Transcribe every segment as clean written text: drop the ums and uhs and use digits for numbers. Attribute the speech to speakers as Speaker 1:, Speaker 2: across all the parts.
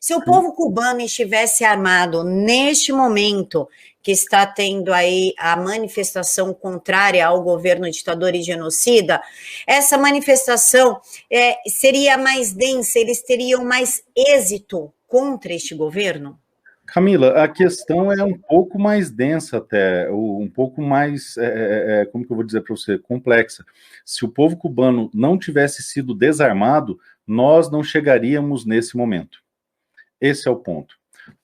Speaker 1: Se o povo cubano estivesse armado neste momento que está tendo aí a manifestação contrária ao governo ditador e genocida, essa manifestação seria mais densa, eles teriam mais êxito contra este governo?
Speaker 2: Camila, a questão é um pouco mais densa até, um pouco mais, como que eu vou dizer para você, complexa. Se o povo cubano não tivesse sido desarmado, nós não chegaríamos nesse momento. Esse é o ponto.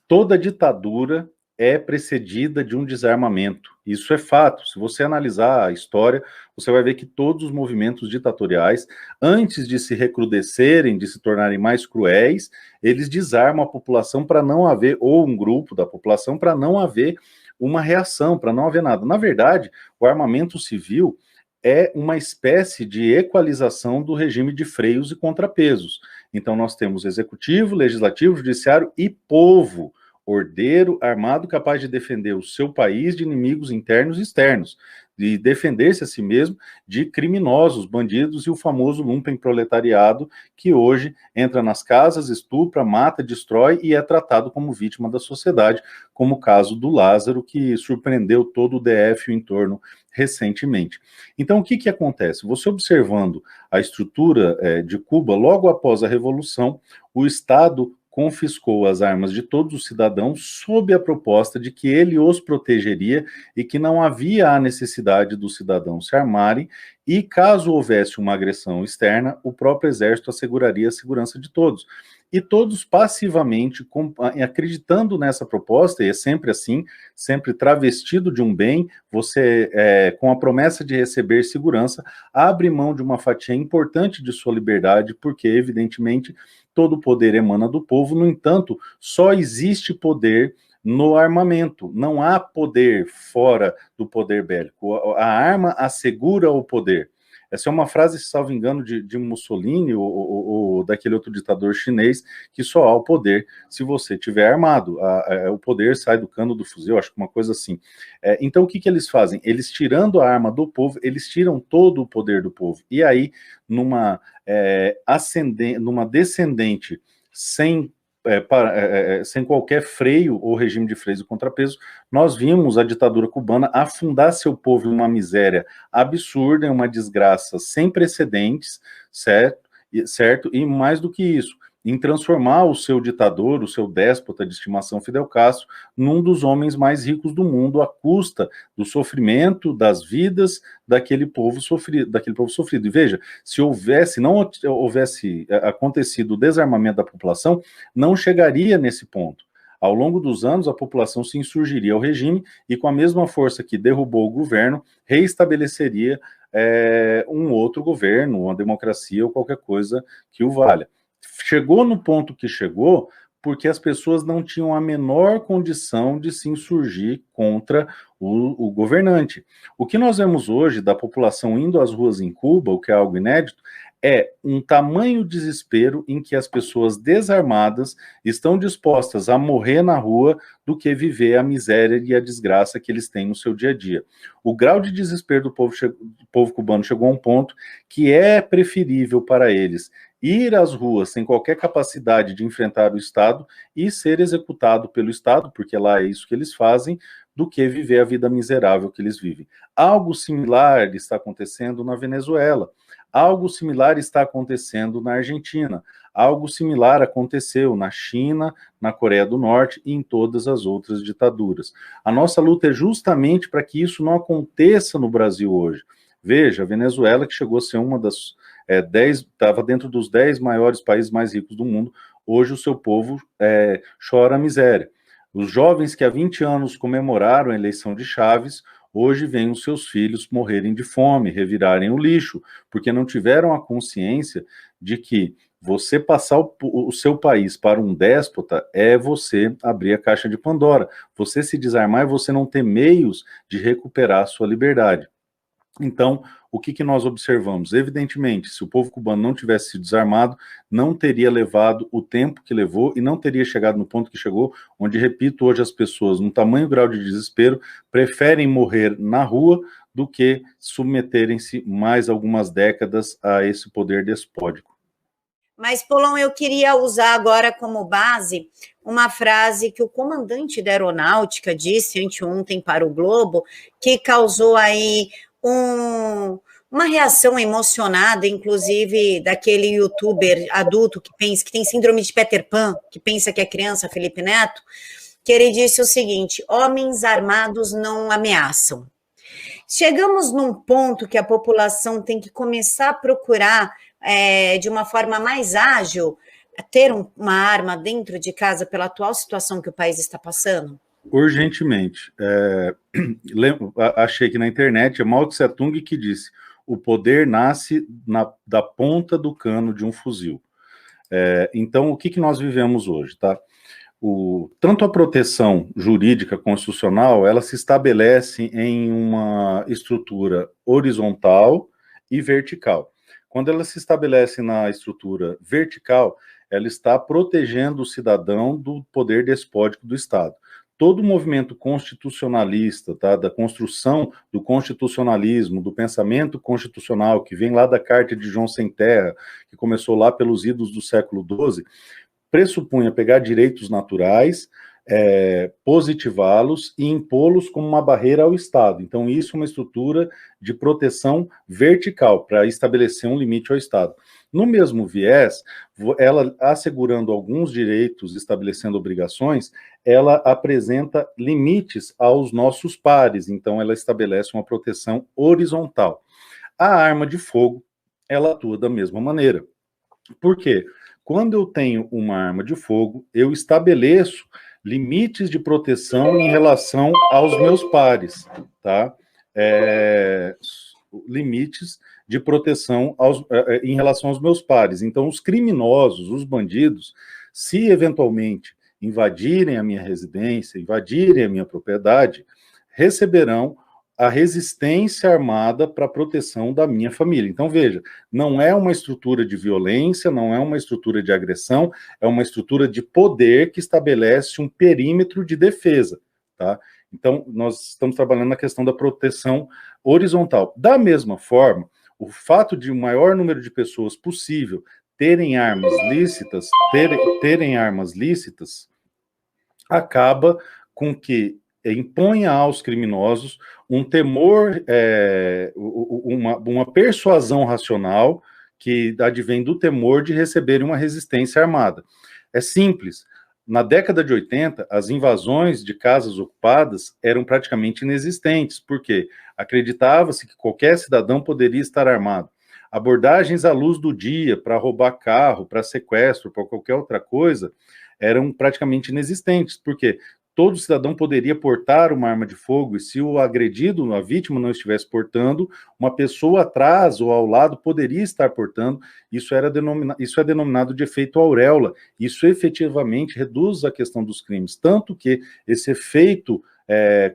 Speaker 2: Toda ditadura é precedida de um desarmamento. Isso é fato. Se você analisar a história, você vai ver que todos os movimentos ditatoriais, antes de se recrudescerem, de se tornarem mais cruéis, eles desarmam a população para não haver, ou um grupo da população, para não haver uma reação, para não haver nada. Na verdade, o armamento civil é uma espécie de equalização do regime de freios e contrapesos. Então nós temos executivo, legislativo, judiciário e povo, ordeiro, armado, capaz de defender o seu país de inimigos internos e externos, de defender-se a si mesmo de criminosos, bandidos e o famoso lumpenproletariado que hoje entra nas casas, estupra, mata, destrói e é tratado como vítima da sociedade, como o caso do Lázaro, que surpreendeu todo o DF e o entorno recentemente. Então, o que que acontece? Você observando a estrutura de Cuba, logo após a Revolução, o Estado confiscou as armas de todos os cidadãos sob a proposta de que ele os protegeria e que não havia a necessidade dos cidadãos se armarem e, caso houvesse uma agressão externa, o próprio exército asseguraria a segurança de todos. E todos passivamente, acreditando nessa proposta, e é sempre assim, sempre travestido de um bem, você, com a promessa de receber segurança, abre mão de uma fatia importante de sua liberdade, porque, evidentemente, todo poder emana do povo, no entanto, só existe poder no armamento, não há poder fora do poder bélico, a arma assegura o poder. Essa é uma frase, se salvo engano, de Mussolini ou daquele outro ditador chinês, que só há o poder se você estiver armado. O poder sai do cano do fuzil, acho que uma coisa assim. Então, o que que eles fazem? Eles, tirando a arma do povo, eles tiram todo o poder do povo. E aí, numa descendente sem sem qualquer freio ou regime de freios e contrapeso, nós vimos a ditadura cubana afundar seu povo em uma miséria absurda, em uma desgraça sem precedentes, certo? E mais do que isso, em transformar o seu ditador, o seu déspota de estimação, Fidel Castro, num dos homens mais ricos do mundo, à custa do sofrimento, das vidas daquele povo sofrido. E veja, se não houvesse acontecido o desarmamento da população, não chegaria nesse ponto. Ao longo dos anos, a população se insurgiria ao regime e, com a mesma força que derrubou o governo, reestabeleceria um outro governo, uma democracia ou qualquer coisa que o valha. Chegou no ponto que chegou porque as pessoas não tinham a menor condição de se insurgir contra o governante. O que nós vemos hoje da população indo às ruas em Cuba, o que é algo inédito, é um tamanho desespero em que as pessoas desarmadas estão dispostas a morrer na rua do que viver a miséria e a desgraça que eles têm no seu dia a dia. O grau de desespero do povo cubano chegou a um ponto que é preferível para eles ir às ruas sem qualquer capacidade de enfrentar o Estado e ser executado pelo Estado, porque lá é isso que eles fazem, do que viver a vida miserável que eles vivem. Algo similar está acontecendo na Venezuela. Algo similar está acontecendo na Argentina. Algo similar aconteceu na China, na Coreia do Norte e em todas as outras ditaduras. A nossa luta é justamente para que isso não aconteça no Brasil hoje. Veja, a Venezuela, que chegou a ser uma das 10, estava dentro dos 10 maiores países mais ricos do mundo, hoje o seu povo chora a miséria. Os jovens que há 20 anos comemoraram a eleição de Chávez, hoje veem os seus filhos morrerem de fome, revirarem o lixo, porque não tiveram a consciência de que você passar o seu país para um déspota é você abrir a caixa de Pandora. Você se desarmar é você não ter meios de recuperar a sua liberdade. Então, o que que nós observamos? Evidentemente, se o povo cubano não tivesse sido desarmado, não teria levado o tempo que levou e não teria chegado no ponto que chegou, onde, repito, hoje as pessoas, num tamanho grau de desespero, preferem morrer na rua do que submeterem-se mais algumas décadas a esse poder despótico.
Speaker 1: Mas, Polon, eu queria usar agora como base uma frase que o comandante da aeronáutica disse anteontem para o Globo, que causou aí uma reação emocionada, inclusive daquele youtuber adulto que pensa que tem síndrome de Peter Pan, que pensa que é criança, Felipe Neto, que ele disse o seguinte: homens armados não ameaçam. Chegamos num ponto que a população tem que começar a procurar, de uma forma mais ágil, ter uma arma dentro de casa pela atual situação que o país está passando?
Speaker 2: Urgentemente. Achei que na internet é Mao Tse Tung que disse: o poder nasce da ponta do cano de um fuzil. Então, o que nós vivemos hoje, tá? Tanto a proteção jurídica constitucional, ela se estabelece em uma estrutura horizontal e vertical. Quando ela se estabelece na estrutura vertical, ela está protegendo o cidadão do poder despótico do Estado. Todo o movimento constitucionalista, tá, da construção do constitucionalismo, do pensamento constitucional, que vem lá da Carta de João Sem Terra, que começou lá pelos idos do século XII, pressupunha pegar direitos naturais, positivá-los e impô-los como uma barreira ao Estado. Então, isso é uma estrutura de proteção vertical, para estabelecer um limite ao Estado. No mesmo viés, ela assegurando alguns direitos, estabelecendo obrigações, ela apresenta limites aos nossos pares, então ela estabelece uma proteção horizontal. A arma de fogo, ela atua da mesma maneira. Por quê? Quando eu tenho uma arma de fogo, eu estabeleço limites de proteção em relação aos meus pares, tá? Limites de proteção em relação aos meus pares. Então, os criminosos, os bandidos, se eventualmente invadirem a minha residência, invadirem a minha propriedade, receberão a resistência armada para a proteção da minha família. Então, veja, não é uma estrutura de violência, não é uma estrutura de agressão, é uma estrutura de poder que estabelece um perímetro de defesa, tá? Então, nós estamos trabalhando na questão da proteção horizontal. Da mesma forma, o fato de o maior número de pessoas possível terem armas lícitas, acaba com que imponha aos criminosos um temor, uma persuasão racional que advém do temor de receberem uma resistência armada. É simples. Na década de 80, as invasões de casas ocupadas eram praticamente inexistentes, porque acreditava-se que qualquer cidadão poderia estar armado. Abordagens à luz do dia para roubar carro, para sequestro, para qualquer outra coisa, eram praticamente inexistentes, porque todo cidadão poderia portar uma arma de fogo, e se o agredido, a vítima, não estivesse portando, uma pessoa atrás ou ao lado poderia estar portando. Isso é denominado de efeito auréola. Isso efetivamente reduz a questão dos crimes, tanto que esse efeito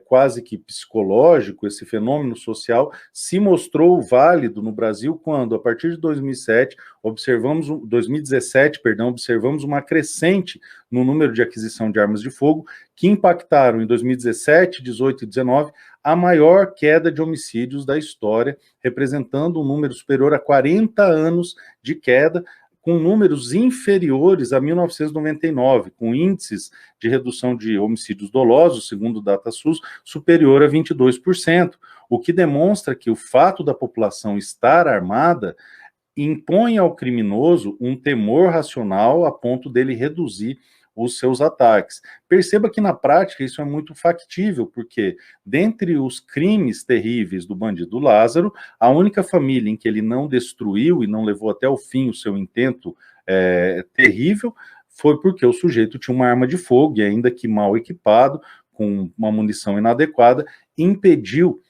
Speaker 2: quase que psicológico, esse fenômeno social, se mostrou válido no Brasil quando, a partir de 2017, observamos uma crescente no número de aquisição de armas de fogo, que impactaram em 2017, 18 e 19 a maior queda de homicídios da história, representando um número superior a 40 anos de queda, com números inferiores a 1999, com índices de redução de homicídios dolosos, segundo o DataSUS, superior a 22%, o que demonstra que o fato da população estar armada impõe ao criminoso um temor racional a ponto dele reduzir os seus ataques. Perceba que na prática isso é muito factível, porque dentre os crimes terríveis do bandido Lázaro, a única família em que ele não destruiu e não levou até o fim o seu intento terrível foi porque o sujeito tinha uma arma de fogo e, ainda que mal equipado, com uma munição inadequada, impediu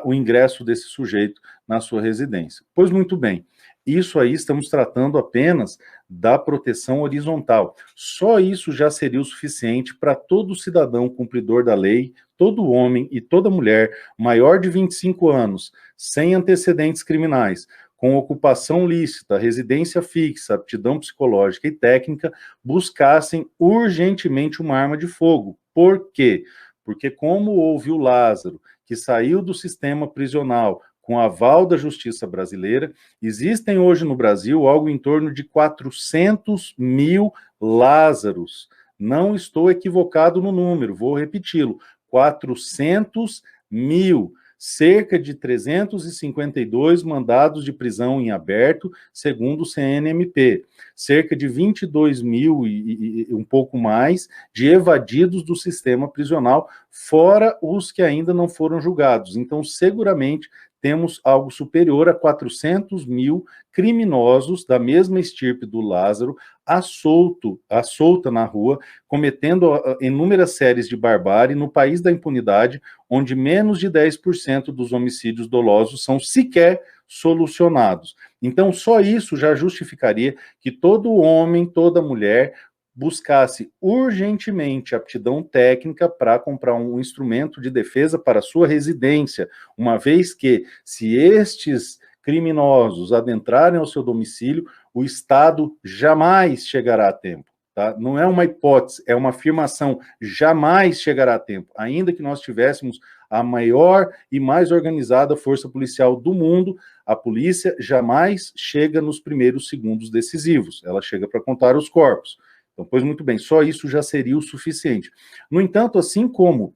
Speaker 2: o ingresso desse sujeito na sua residência. Pois muito bem, isso aí estamos tratando apenas da proteção horizontal. Só isso já seria o suficiente para todo cidadão cumpridor da lei, todo homem e toda mulher maior de 25 anos, sem antecedentes criminais, com ocupação lícita, residência fixa, aptidão psicológica e técnica, buscassem urgentemente uma arma de fogo. Por quê? Porque como houve o Lázaro, que saiu do sistema prisional com aval da justiça brasileira. Existem hoje no Brasil algo em torno de 400 mil Lázaros. Não estou equivocado no número, vou repeti-lo, 400 mil. Cerca de 352 mandados de prisão em aberto, segundo o CNMP. Cerca de 22 mil e um pouco mais de evadidos do sistema prisional, fora os que ainda não foram julgados. Então, seguramente, temos algo superior a 400 mil criminosos da mesma estirpe do Lázaro, à solta na rua, cometendo inúmeras séries de barbárie no país da impunidade, onde menos de 10% dos homicídios dolosos são sequer solucionados. Então, só isso já justificaria que todo homem, toda mulher buscasse urgentemente aptidão técnica para comprar um instrumento de defesa para sua residência, uma vez que, se estes criminosos adentrarem ao seu domicílio, o Estado jamais chegará a tempo. Tá? Não é uma hipótese, é uma afirmação, jamais chegará a tempo, ainda que nós tivéssemos a maior e mais organizada força policial do mundo, a polícia jamais chega nos primeiros segundos decisivos, ela chega para contar os corpos. Então, pois muito bem, só isso já seria o suficiente. No entanto, assim como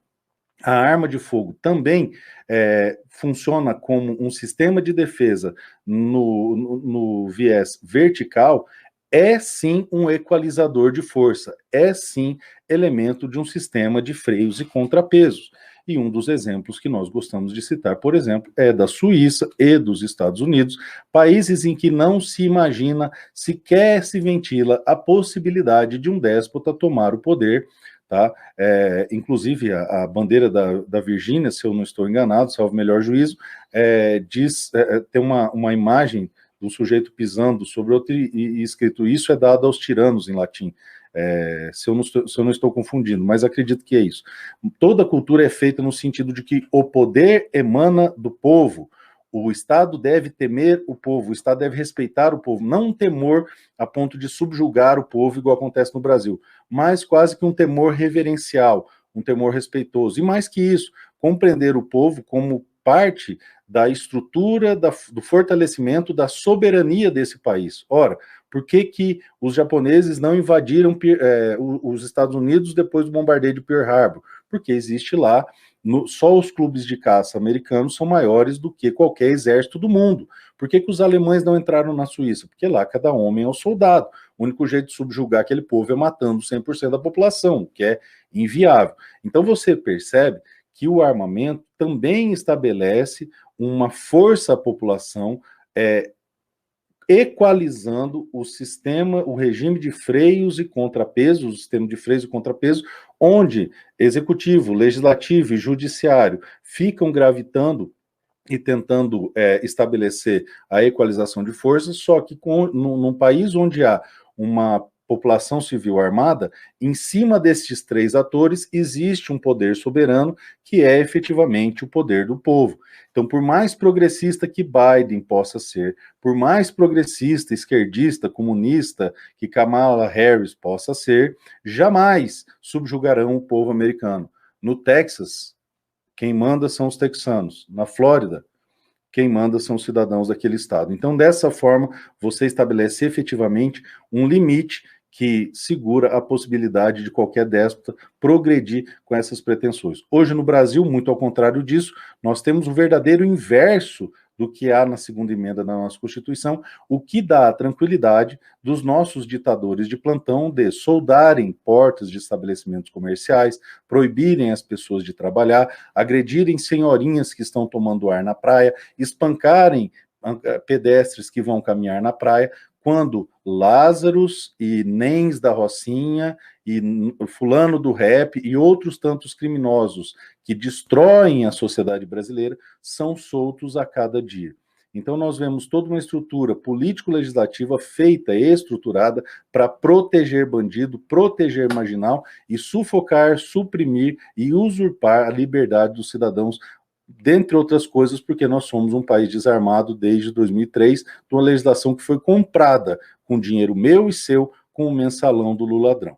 Speaker 2: a arma de fogo também funciona como um sistema de defesa no viés vertical, é sim um equalizador de força, é sim elemento de um sistema de freios e contrapesos. E um dos exemplos que nós gostamos de citar, por exemplo, é da Suíça e dos Estados Unidos, países em que não se imagina, sequer se ventila a possibilidade de um déspota tomar o poder. Tá? Inclusive, a bandeira da Virgínia, se eu não estou enganado, salvo melhor juízo, tem uma imagem do sujeito pisando sobre outro e escrito: isso é dado aos tiranos, em latim. Se eu não estou confundindo, mas acredito que é isso. Toda cultura é feita no sentido de que o poder emana do povo, o Estado deve temer o povo, o Estado deve respeitar o povo, não um temor a ponto de subjugar o povo, igual acontece no Brasil, mas quase que um temor reverencial, um temor respeitoso. E mais que isso, compreender o povo como parte da estrutura, do fortalecimento da soberania desse país. Ora, por que os japoneses não invadiram os Estados Unidos depois do bombardeio de Pearl Harbor? Porque existe lá, só os clubes de caça americanos são maiores do que qualquer exército do mundo. Por que os alemães não entraram na Suíça? Porque lá cada homem é um soldado. O único jeito de subjugar aquele povo é matando 100% da população, o que é inviável. Então você percebe que o armamento também estabelece uma força à população, equalizando o sistema, o regime de freios e contrapesos, o sistema de freios e contrapesos, onde executivo, legislativo e judiciário ficam gravitando e tentando estabelecer a equalização de forças, só que num país onde há uma população civil armada, em cima destes três atores existe um poder soberano que é efetivamente o poder do povo. Então, por mais progressista que Biden possa ser, por mais progressista, esquerdista, comunista que Kamala Harris possa ser, jamais subjugarão o povo americano. No Texas, quem manda são os texanos. Na Flórida, quem manda são os cidadãos daquele estado. Então, dessa forma, você estabelece efetivamente um limite que segura a possibilidade de qualquer déspota progredir com essas pretensões. Hoje, no Brasil, muito ao contrário disso, nós temos o verdadeiro inverso do que há na segunda emenda da nossa Constituição, o que dá a tranquilidade dos nossos ditadores de plantão de soldarem portas de estabelecimentos comerciais, proibirem as pessoas de trabalhar, agredirem senhorinhas que estão tomando ar na praia, espancarem pedestres que vão caminhar na praia, quando Lázaros e Nens da Rocinha e fulano do rap e outros tantos criminosos que destroem a sociedade brasileira são soltos a cada dia. Então nós vemos toda uma estrutura político-legislativa feita e estruturada para proteger bandido, proteger marginal e sufocar, suprimir e usurpar a liberdade dos cidadãos, dentre outras coisas, porque nós somos um país desarmado desde 2003, de uma legislação que foi comprada com dinheiro meu e seu, com o mensalão do Lula ladrão.